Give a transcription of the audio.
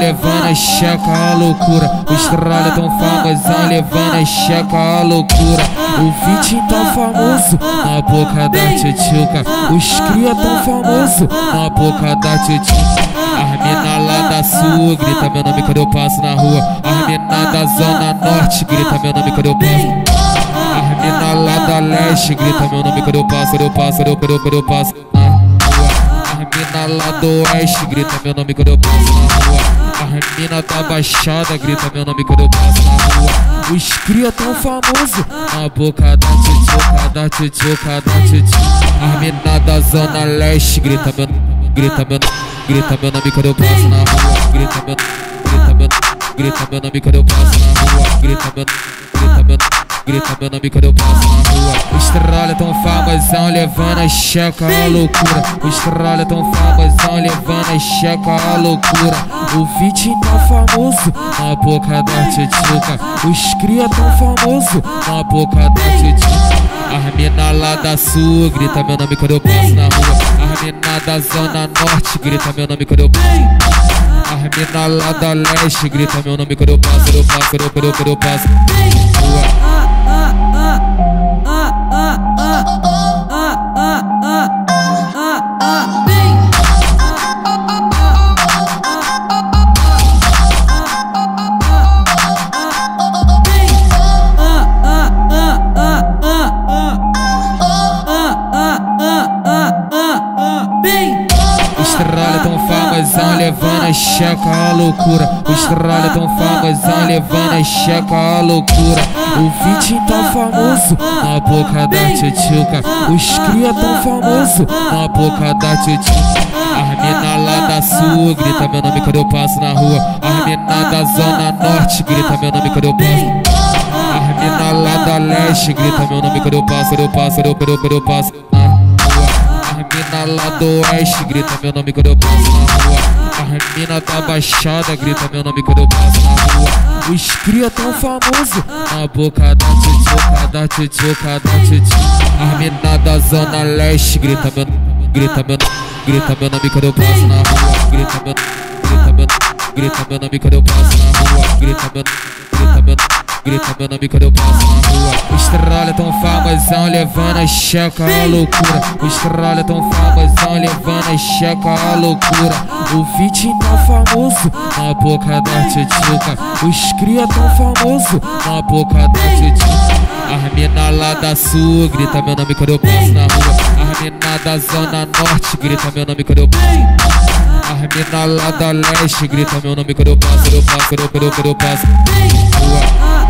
levando a checa a loucura. Os tralha tão famosão levando a checa a loucura. O Vitinho tão famoso na boca da tchutchuca. Os cria tão famoso na boca da tchutchuca. As mina lá da sul grita meu nome quando eu passo na rua. As mina da zona norte grita meu nome quando eu passo. As mina lá da leste grita meu nome quando eu passo na rua. As mina lá do oeste grita meu nome quando eu passo na rua. As mina da baixada grita meu nome quando eu passo na rua. Os cria tão famoso na boca da tchutchuca, da tchutchuca, da tchutchuca. As mina da zona leste grita meu nome quando eu passo na rua. Grita meu nome quando eu passo na rua. Grita meu nome quando eu passo na rua. Os tralha tão famosão levando a checa a loucura. Os tralha tão famosão levando a checa a loucura. O Vitinho tão famoso na boca da tchutchuca. Os cria tão famoso na boca da tchutchuca. As mina lá da sul grita meu nome quando eu passo na rua. As mina da zona norte grita meu nome quando eu passo. As mina lá da leste grita meu nome quando eu passo rua. Os tralha tão famosão levando a checa a loucura. Os tralha tão famosão levando a checa a loucura. O Vitinho tão famoso na boca da tchutchuca. Os cria tão famoso na boca da tchutchuca. As mina lá da sul grita meu nome quando eu passo na rua. As mina da zona norte grita meu nome quando eu passo. As mina lá da leste grita meu nome quando eu passo na rua. As mina lá do oeste grita meu nome quando eu passo na rua. As mina da baixada grita meu nome quando eu passo na rua. Os cria tão famoso na boca da tchutchuca, da tchutchuca, da tchutchuca. As mina da zona leste grita meu nome quando eu passo na rua. Grita meu nome quando eu passo na rua. Grita meu nome quando eu passo na rua. Os tralha tão famosão levando a checa a loucura. Os tralha tão famosão levando a checa a loucura. O Vitinho tão famoso na boca da tchutchuca. Os cria tão famoso na boca da tchutchuca. As mina lá da sul grita meu nome quando eu passo na rua. As mina da zona norte grita meu nome quando eu passo. As mina lá da leste grita meu nome quando eu passo rua.